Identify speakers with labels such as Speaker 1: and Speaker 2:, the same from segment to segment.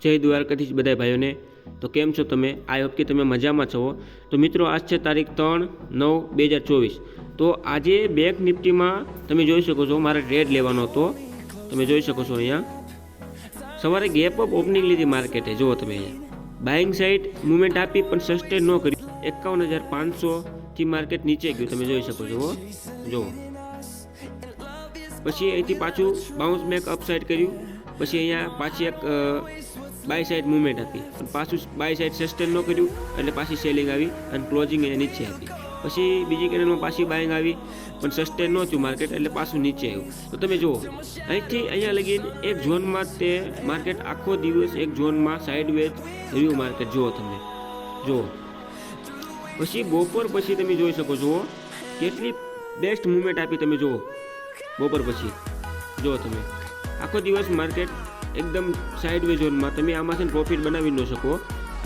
Speaker 1: જય દ્વારકાધીશ બધા ભાઈઓને। તો કેમ છો તમે? આઈ હોપ કે તમે મજામાં છો। તો મિત્રો આજ છે તારીખ 3/9/2024। તો આજે બેંક નિફ્ટીમાં તમે જોઈ શકો છો મારે ટ્રેડ લેવાનો હતો। તમે જોઈ શકો છો અહીંયા સવારે ગેપ અપ ઓપનિંગ લીધી માર્કેટે। જુઓ તમે અહીંયા બાઇંગ સાઇડ મુવમેન્ટ આપી પણ સસ્ટેન ન કરી। 51,500 થી માર્કેટ નીચે ગયું, તમે જોઈ શકો છો। જુઓ પછી અહીંથી પાછું બાઉન્સ બેક અપ સાઇડ કર્યું, પછી અહીંયા પાછી એક બાય સાઇડ મુવમેન્ટ આપી પણ પાછું બાય સાઇડ સસ્ટેન ન કર્યું એટલે પાછી સેલિંગ આવી અને ક્લોઝિંગ અહીંયા નીચે આપી। પછી બીજી કેન્ડલમાં પાછી બાઇંગ આવી પણ સસ્ટેન ન થયું માર્કેટ એટલે પાછું નીચે આવ્યું। તો તમે જુઓ અહીંથી અહીંયા લગીને એક ઝોનમાં તે માર્કેટ આખો દિવસ એક ઝોનમાં સાઇડવેઝ રહ્યું માર્કેટ। જુઓ તમે જુઓ પછી બપોર પછી તમે જોઈ શકો છો કેટલી બેસ્ટ મુવમેન્ટ આપી। તમે જુઓ બપોર પછી જુઓ તમે આખો દિવસ માર્કેટ એકદમ સાઇડવે ઝોનમાં। તમે આમાંથી પ્રોફિટ બનાવી ન શકો।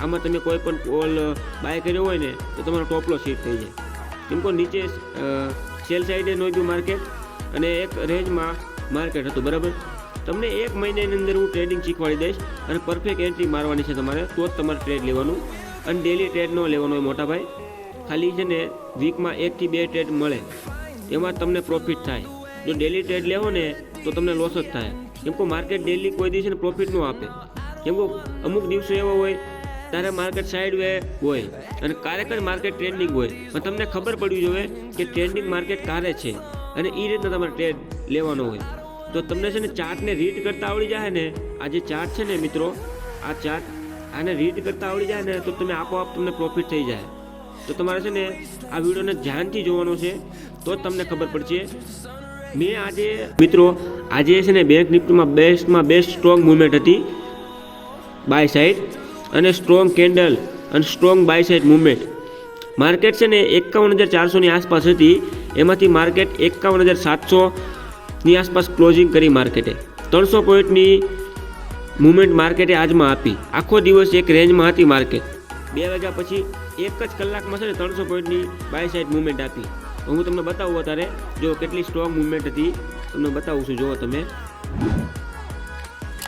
Speaker 1: આમાં તમે કોઈ પણ કોલ બાય કર્યો હોય ને તો તમારો ટોપ લોસ હિટ થઈ જાય, કેમ કે નીચે સેલ સાઇડે નો ગયું માર્કેટ અને એક રેન્જમાં માર્કેટ હતું, બરાબર। તમને એક મહિનાની અંદર હું ટ્રેડિંગ શીખવાડી દઈશ અને પરફેક્ટ એન્ટ્રી મારવાની છે તમારે, તો જ તમારે ટ્રેડ લેવાનું। અને ડેલી ટ્રેડ ન લેવાનો હોય મોટા ભાઈ, ખાલી છે ને વીકમાં 1 થી 2 ટ્રેડ મળે એમાં તમને પ્રોફિટ થાય। જો ડેલી ટ્રેડ લેવો ને તો તમને લોસ જ થાય, કેમ કે માર્કેટ ડેલી કોઈ દિવસે પ્રોફિટ ન આપે। કેમ કે અમુક દિવસો એવા હોય ત્યારે માર્કેટ સાઇડવે હોય અને ક્યારેક જ માર્કેટ ટ્રેન્ડિંગ હોય, પણ તમને ખબર પડવી જોઈએ કે ટ્રેન્ડિંગ માર્કેટ ક્યારે છે અને એ રીતના તમારે ટ્રેડ લેવાનો હોય। તો તમને છે ને ચાર્ટને રીડ કરતા આવડી જાય ને, આ જે ચાર્ટ છે ને મિત્રો, આ ચાર્ટ આને રીડ કરતા આવડી જાય ને તો તમે આપોઆપ તમને પ્રોફિટ થઈ જાય। તો તમારે છે ને આ વિડીયોને ધ્યાનથી જોવાનો છે તો જ તમને ખબર પડશે। મેં આજે મિત્રો આજે છે ને બેંક નિફ્ટીમાં બેસ્ટ સ્ટ્રોંગ મુવમેન્ટ હતી બાય સાઇડ અને સ્ટ્રોંગ કેન્ડલ અને strong buy side movement. Market છે ને 51,400ની આસપાસ હતી, એમાંથી માર્કેટ 51,700ની આસપાસ ક્લોઝિંગ કરી માર્કેટે। 300 પોઈન્ટની મુવમેન્ટ માર્કેટે આજમાં આપી। આખો દિવસ એક રેન્જમાં હતી માર્કેટ। 2 વાગ્યા પછી એક જ કલાકમાં છે ને 300 પોઈન્ટની બાય સાઇડ મુવમેન્ટ આપી। હું તમને બતાવું અત્યારે જો કેટલી સ્ટ્રોંગ મુવમેન્ટ હતી, તમને બતાવું છું। જુઓ તમે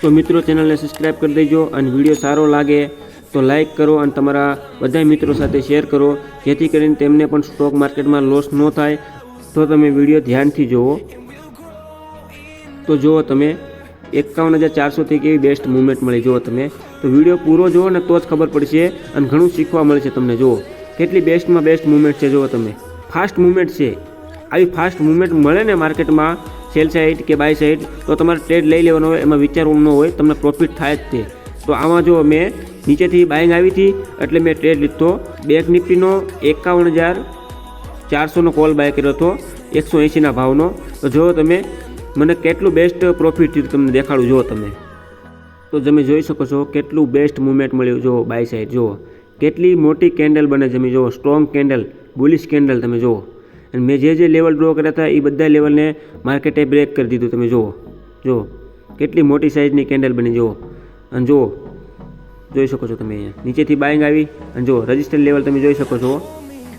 Speaker 1: તો મિત્રો ચેનલને સબસ્ક્રાઈબ કરી દેજો અને વિડીયો સારો લાગે તો લાઈક કરો અને તમારા બધા મિત્રો સાથે શેર કરો, જેથી કરીને તેમને પણ સ્ટોક માર્કેટમાં લોસ ન થાય। તો તમે વિડીયો ધ્યાનથી જુઓ। તો જુઓ તમે 51,400થી કેવી બેસ્ટ મુવમેન્ટ મળી। જુઓ તમે તો વિડીયો પૂરો જુઓ ને તો જ ખબર પડશે અને ઘણું શીખવા મળશે તમને। જુઓ કેટલી બેસ્ટમાં બેસ્ટ મુવમેન્ટ છે। જુઓ તમે ફાસ્ટ મુવમેન્ટ છે। આવી ફાસ્ટ મુવમેન્ટ મળે ને માર્કેટમાં સેલ સાઇડ કે બાય સાઇડ તો તમારે ટ્રેડ લઈ લેવાનો હોય, એમાં વિચારવું ન હોય, તમને પ્રોફિટ થાય જ તે। તો આમાં જો મેં નીચેથી બાઇંગ આવી હતી એટલે મેં ટ્રેડ લીધો। બેંક નિફ્ટીનો 51,400નો કોલ બાય કર્યો હતો 180ના ભાવનો। તો જો તમે મને કેટલું બેસ્ટ પ્રોફિટ થયું તમને દેખાડું। જુઓ તમે તો તમે જોઈ શકો છો કેટલું બેસ્ટ મુવમેન્ટ મળ્યું। જુઓ બાય સાઇડ જુઓ કેટલી મોટી કેન્ડલ બને। તમે જુઓ સ્ટ્રોંગ કેન્ડલ, બુલિશ કેન્ડલ તમે જુઓ। અને મેં જે લેવલ ડ્રો કર્યા હતા એ બધા લેવલને માર્કેટે બ્રેક કરી દીધું। તમે જુઓ કેટલી મોટી સાઇઝની કેન્ડલ બની। જુઓ અને જુઓ જોઈ શકો છો તમે અહીંયા નીચેથી બાઇંગ આવી અને જુઓ રજિસ્ટન્ટ લેવલ તમે જોઈ શકો છો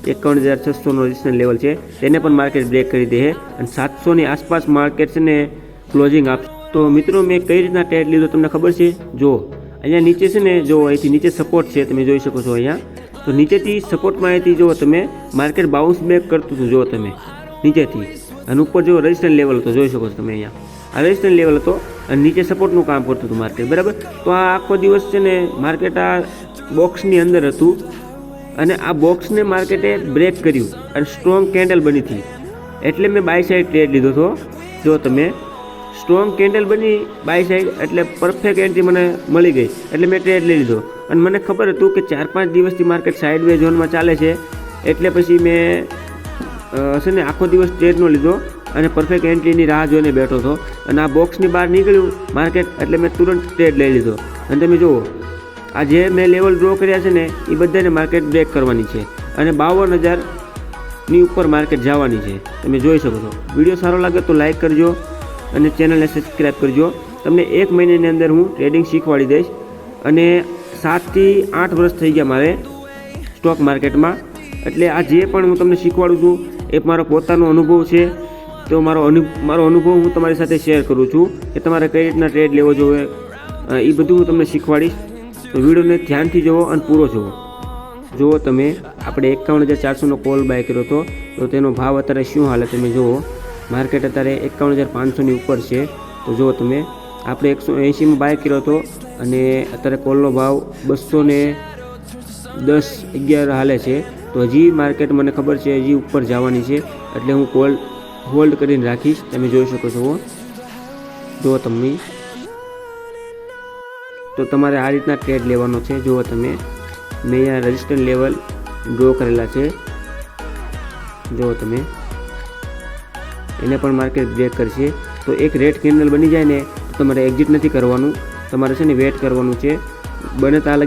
Speaker 1: 51,600નો રજિસ્ટન્ટ લેવલ છે, તેને પણ માર્કેટ બ્રેક કરી દે અને 700ની આસપાસ માર્કેટ છે ને ક્લોઝિંગ આપશે। તો મિત્રો મેં કઈ રીતના ટ્રેડ લીધો તમને ખબર છે? જુઓ અહીંયા નીચે છે ને, જો અહીંથી નીચે સપોર્ટ છે તમે જોઈ શકો છો અહીંયા। તો નીચેથી સપોર્ટમાં અહીંથી જુઓ તમે માર્કેટ બાઉન્સ બેક કરતું હતું। જુઓ તમે નીચેથી અને ઉપર જો રજિસ્ટન્ટ લેવલ હતો જોઈ શકો છો તમે અહીંયા, આ રજિસ્ટન્ટ લેવલ હતો અને નીચે સપોર્ટનું કામ કરતું હતું માર્કેટ, બરાબર। તો આ આખો દિવસ છે ને માર્કેટ આ બોક્સની અંદર હતું અને આ બોક્સને માર્કેટે બ્રેક કર્યું અને સ્ટ્રોંગ કેન્ડલ બની હતી, એટલે મેં બાય સાઇડ ટ્રેડ લીધો હતો। જો તમે સ્ટ્રોંગ કેન્ડલ બની બાય સાઇડ એટલે પરફેક્ટ એન્ટ્રી મને મળી ગઈ, એટલે મેં ટ્રેડ લઈ લીધો। અને મને ખબર હતું કે 4-5 દિવસથી માર્કેટ સાઇડવે ઝોનમાં ચાલે છે, એટલે પછી મેં છે ને આખો દિવસ ટ્રેડ ન લીધો અને પરફેક્ટ એન્ટ્રીની રાહ જોઈને બેઠો હતો। અને આ બોક્સની બહાર નીકળ્યું માર્કેટ એટલે મેં તુરંત ટ્રેડ લઈ લીધો। અને તમે જુઓ આ જે મેં લેવલ ડ્રો કર્યા છે ને એ બધાને માર્કેટ બ્રેક કરવાની છે અને 52,000ની ઉપર માર્કેટ જવાની છે, તમે જોઈ શકો છો। વિડીયો સારો લાગે તો લાઈક કરજો અને ચેનલને સબસ્ક્રાઈબ કરજો। તમને 1 મહિનાની અંદર હું ટ્રેડિંગ શીખવાડી દઈશ અને 7 થી 8 વર્ષ થઈ ગયા મારે સ્ટોક માર્કેટમાં, એટલે આ જે પણ હું તમને શીખવાડું છું એ મારો પોતાનો અનુભવ છે। તો મારો અનુભવ હું તમારી સાથે શેર કરું છું કે તમારે કઈ રીતના ટ્રેડ લેવો જોઈએ એ બધું હું તમને શીખવાડીશ. તો વિડીયોને ધ્યાનથી જુઓ અને પૂરો જુઓ. જુઓ તમે, આપણે 51,400નો કોલ બાય કર્યો હતો, તો તેનો ભાવ અત્યારે શું હાલે તમે જુઓ. માર્કેટ અત્યારે 51,500ની ઉપર છે. તો જુઓ તમે, આપણે 180માં બાય કર્યો હતો અને અત્યારે કોલનો ભાવ 210-11 હાલે છે. તો હજી માર્કેટ મને ખબર છે હજી ઉપર જવાની છે, એટલે હું કોલ હોલ્ડ કરીને રાખીશ. તમે જોઈ શકો છો. જુઓ તમે, તો તમારે આ રીતના ટ્રેડ લેવાનો છે. જુઓ તમે, મેં અહીંયા રેઝિસ્ટન્સ લેવલ ડ્રો કરેલા છે. જુઓ તમે, એને પણ માર્કેટ બ્રેક કરશે. તો એક રેડ કેન્ડલ બની જાય ને તો તમારે એક્ઝિટ નથી કરવાનું, તમારે છે ને વેટ કરવાનું છે. બને ત્યાં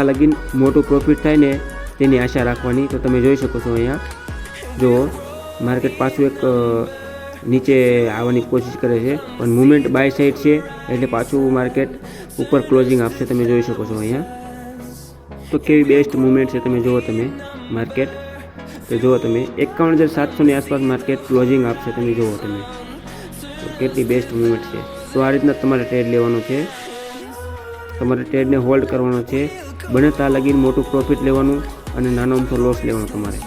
Speaker 1: લગીન મોટું પ્રોફિટ થાય ને તેની આશા રાખવાની. તો તમે જોઈ શકો છો અહીંયા જુઓ, માર્કેટ પાછું એક નીચે આવવાની કોશિશ કરે છે, પણ મુવમેન્ટ બાય સાઈડ છે એટલે પાછું માર્કેટ ઉપર ક્લોઝિંગ આપશે. તમે જોઈ શકો છો અહીંયા. તો કેવી બેસ્ટ મુવમેન્ટ છે તમે જુઓ તમે માર્કેટ. તો જુઓ તમે, 51,700ની આસપાસ માર્કેટ ક્લોઝિંગ આપશે. તમે જુઓ તમે, તો કેટલી બેસ્ટ મુવમેન્ટ છે. તો આ રીતના તમારે ટ્રેડ લેવાનો છે, તમારે ટ્રેડને હોલ્ડ કરવાનો છે. બને ત્યાં લગીને મોટું પ્રોફિટ લેવાનું અને નાનો અમથો લોસ લેવાનો તમારે.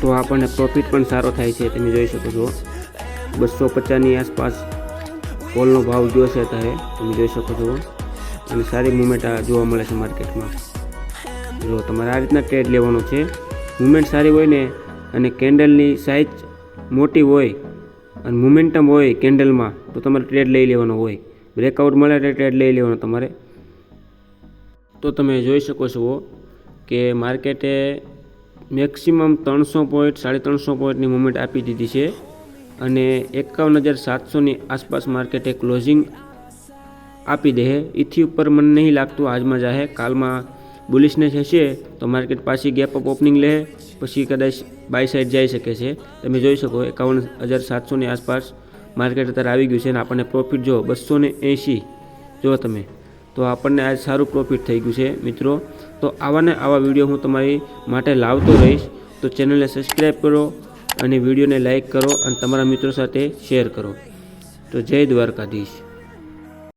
Speaker 1: તો આપણને પ્રોફિટ પણ સારો થાય છે. તમે જોઈ શકો છો 250ની આસપાસ કોલનો ભાવ જોશે અત્યારે. તમે જોઈ શકો છો, અને સારી મુવમેન્ટ જોવા મળે છે માર્કેટમાં. જો તમારે આ રીતના ટ્રેડ લેવાનો છે. મુવમેન્ટ સારી હોય ને અને કેન્ડલની સાઇઝ મોટી હોય અને મોમેન્ટમ હોય કેન્ડલમાં, તો તમારે ટ્રેડ લઈ લેવાનો હોય. બ્રેકઆઉટ મળે એટલે ટ્રેડ લઈ લેવાનો તમારે. તો તમે જોઈ શકો છો કે માર્કેટે મેક્સિમમ 300 પોઈન્ટ 350 પોઈન્ટની મુવમેન્ટ આપી દીધી છે અને 51,700ની આસપાસ માર્કેટે ક્લોઝિંગ આપી દે. એથી ઉપર મને નહીં લાગતું આજમાં જાહે. કાલમાં બુલિશનેસ હશે તો માર્કેટ પાછી ગેપ અપ ઓપનિંગ લે, પછી કદાચ બાય સાઈડ જઈ શકે છે. તમે જોઈ શકો 51,700ની આસપાસ માર્કેટ અત્યારે આવી ગયું છે અને આપણને પ્રોફિટ જો 280 જો તમે, તો આપણને આજ સારું પ્રોફિટ થઈ ગયું છે મિત્રો. તો આવા વિડીયો હું તમારી માટે લાવતો રહીશ. તો ચેનલને સબસ્ક્રાઈબ કરો અને વિડીયોને લાઇક કરો અને તમારા મિત્રો સાથે શેર કરો. તો જય દ્વારકાધીશ.